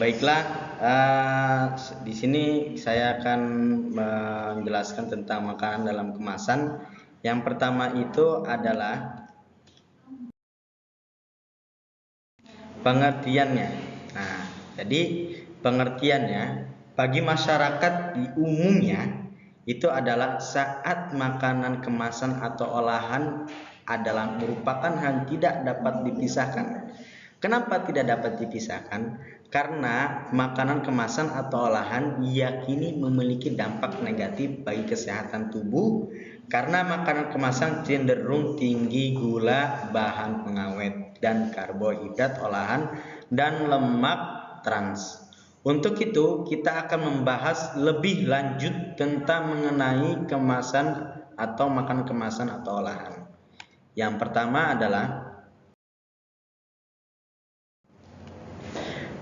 Baiklah, di sini saya akan menjelaskan tentang makanan dalam kemasan. Yang pertama itu adalah pengertiannya. Nah, jadi pengertiannya bagi masyarakat di umumnya itu adalah saat makanan kemasan atau olahan adalah merupakan hal tidak dapat dipisahkan. Kenapa tidak dapat dipisahkan? Karena makanan kemasan atau olahan diyakini memiliki dampak negatif bagi kesehatan tubuh karena makanan kemasan cenderung tinggi gula, bahan pengawet, dan karbohidrat olahan dan lemak trans. Untuk itu, kita akan membahas lebih lanjut tentang mengenai kemasan atau makanan kemasan atau olahan. Yang pertama adalah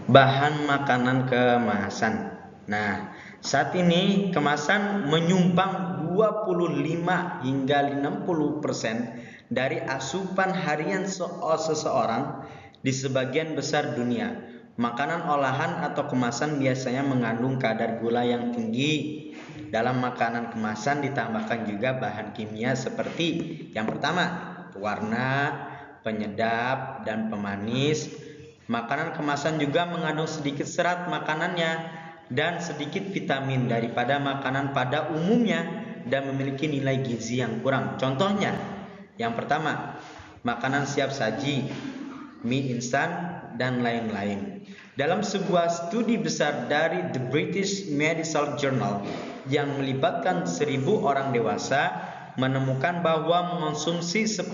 bahan makanan kemasan. Nah, saat ini kemasan menyumbang 25 hingga 60% dari asupan harian seseorang di sebagian besar dunia. Makanan olahan atau kemasan biasanya mengandung kadar gula yang tinggi. Dalam makanan kemasan ditambahkan juga bahan kimia seperti yang pertama, pewarna, penyedap, dan pemanis. Makanan kemasan juga mengandung sedikit serat makanannya dan sedikit vitamin daripada makanan pada umumnya dan memiliki nilai gizi yang kurang. Contohnya, yang pertama, makanan siap saji, mie instan, dan lain-lain. Dalam sebuah studi besar dari The British Medical Journal yang melibatkan 1.000 orang dewasa, menemukan bahwa mengonsumsi 10%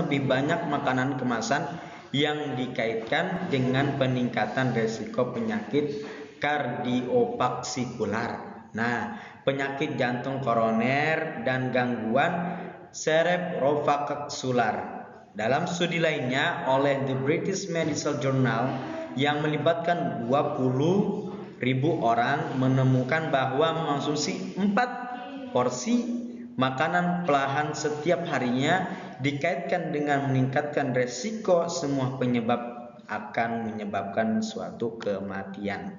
lebih banyak makanan kemasan yang dikaitkan dengan peningkatan risiko penyakit kardiovaskulular. Nah, penyakit jantung koroner dan gangguan cerebrovaskular. Dalam studi lainnya oleh The British Medical Journal yang melibatkan 20.000 orang menemukan bahwa mengonsumsi 4 porsi makanan pelahan setiap harinya dikaitkan dengan meningkatkan resiko semua penyebab akan menyebabkan suatu kematian.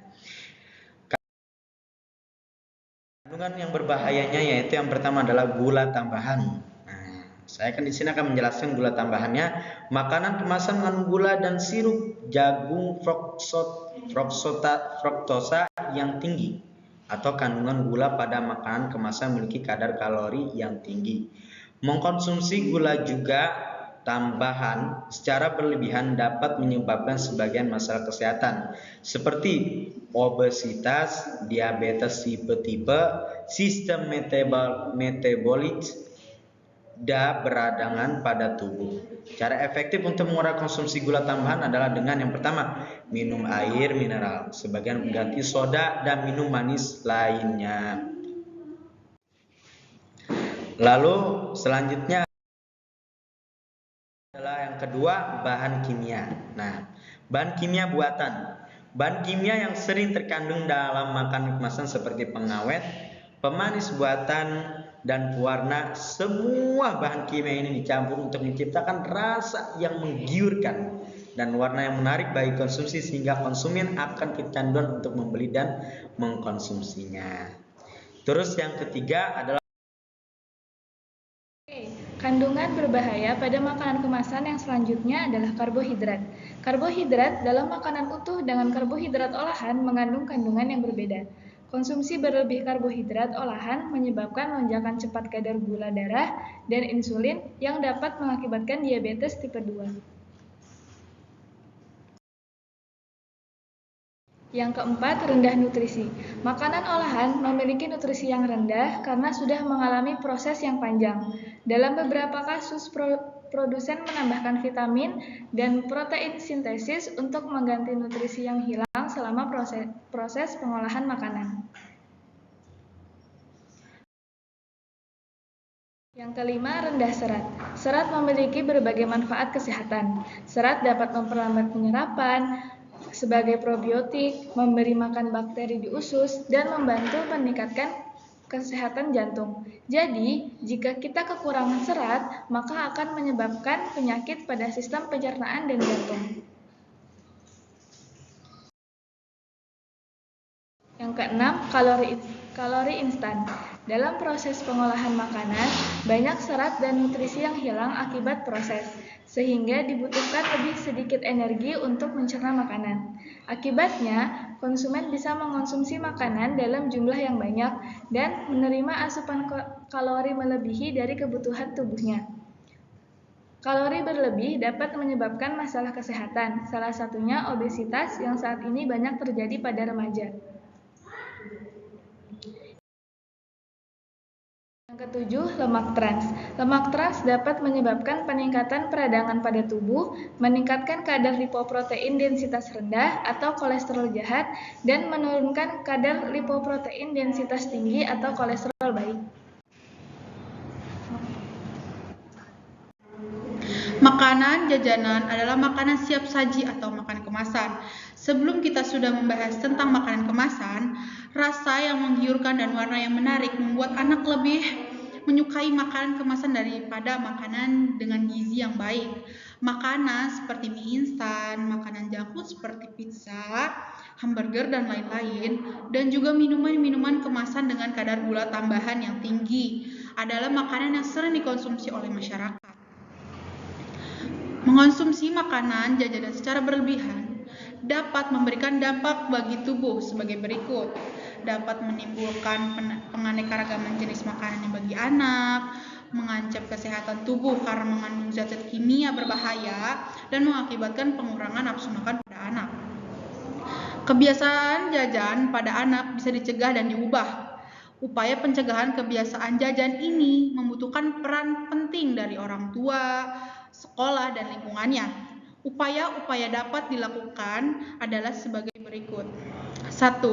Kandungan yang berbahayanya yaitu yang pertama adalah gula tambahan. Nah, saya di sini akan menjelaskan gula tambahannya. Makanan kemasan mengandung gula dan sirup jagung fruktosa yang tinggi atau kandungan gula pada makanan kemasan memiliki kadar kalori yang tinggi. Mengkonsumsi gula juga tambahan secara berlebihan dapat menyebabkan sebagian masalah kesehatan seperti obesitas, diabetes tipe, sistem metabolik, dan beradangan pada tubuh. Cara efektif untuk mengurangi konsumsi gula tambahan adalah dengan yang pertama, minum air mineral, sebagian mengganti soda dan minum manis lainnya. Lalu selanjutnya adalah yang kedua, bahan kimia. Nah, bahan kimia buatan. Bahan kimia yang sering terkandung dalam makanan kemasan seperti pengawet, pemanis buatan, dan pewarna. Semua bahan kimia ini dicampur untuk menciptakan rasa yang menggiurkan dan warna yang menarik bagi konsumsi sehingga konsumen akan kecanduan untuk membeli dan mengkonsumsinya. Terus yang ketiga adalah kandungan berbahaya pada makanan kemasan yang selanjutnya adalah karbohidrat. Karbohidrat dalam makanan utuh dengan karbohidrat olahan mengandung kandungan yang berbeda. Konsumsi berlebih karbohidrat olahan menyebabkan lonjakan cepat kadar gula darah dan insulin yang dapat mengakibatkan diabetes tipe 2. Yang keempat, rendah nutrisi. Makanan olahan memiliki nutrisi yang rendah karena sudah mengalami proses yang panjang. Dalam beberapa kasus, produsen menambahkan vitamin dan protein sintesis untuk mengganti nutrisi yang hilang selama proses pengolahan makanan. Yang kelima, rendah serat. Serat memiliki berbagai manfaat kesehatan. Serat dapat memperlambat penyerapan, sebagai probiotik, memberi makan bakteri di usus, dan membantu meningkatkan kesehatan jantung. Jadi, jika kita kekurangan serat, maka akan menyebabkan penyakit pada sistem pencernaan dan jantung. Keenam, kalori instan. Dalam proses pengolahan makanan, banyak serat dan nutrisi yang hilang akibat proses, sehingga dibutuhkan lebih sedikit energi untuk mencerna makanan. Akibatnya, konsumen bisa mengonsumsi makanan dalam jumlah yang banyak dan menerima asupan kalori melebihi dari kebutuhan tubuhnya. Kalori berlebih dapat menyebabkan masalah kesehatan, salah satunya obesitas yang saat ini banyak terjadi pada remaja. Yang ketujuh, lemak trans. Lemak trans dapat menyebabkan peningkatan peradangan pada tubuh, meningkatkan kadar lipoprotein densitas rendah atau kolesterol jahat, dan menurunkan kadar lipoprotein densitas tinggi atau kolesterol baik. Makanan jajanan adalah makanan siap saji atau makanan kemasan. Sebelum kita sudah membahas tentang makanan kemasan, rasa yang menggiurkan dan warna yang menarik membuat anak lebih menyukai makanan kemasan daripada makanan dengan gizi yang baik. Makanan seperti mie instan, makanan junk food seperti pizza, hamburger, dan lain-lain, dan juga minuman-minuman kemasan dengan kadar gula tambahan yang tinggi adalah makanan yang sering dikonsumsi oleh masyarakat. Mengonsumsi makanan jajanan secara berlebihan dapat memberikan dampak bagi tubuh sebagai berikut. Dapat menimbulkan penganekaragaman jenis makanan yang bagi anak, mengancam kesehatan tubuh karena mengandung zat-zat kimia berbahaya, dan mengakibatkan pengurangan nafsu makan pada anak. Kebiasaan jajan pada anak bisa dicegah dan diubah. Upaya pencegahan kebiasaan jajan ini membutuhkan peran penting dari orang tua, sekolah, dan lingkungannya. Upaya-upaya dapat dilakukan adalah sebagai berikut. 1.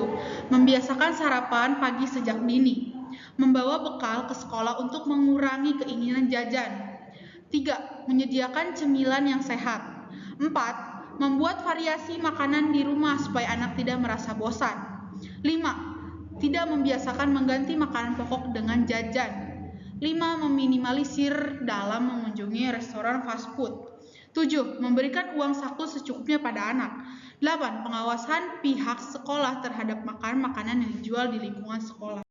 Membiasakan sarapan pagi sejak dini. Membawa bekal ke sekolah untuk mengurangi keinginan jajan. 3. Menyediakan cemilan yang sehat. 4. Membuat variasi makanan di rumah supaya anak tidak merasa bosan. 5. Tidak membiasakan mengganti makanan pokok dengan jajan. 5. Meminimalisir dalam mengunjungi restoran fast food. 7. Memberikan uang saku secukupnya pada anak. 8. Pengawasan pihak sekolah terhadap makanan yang dijual di lingkungan sekolah.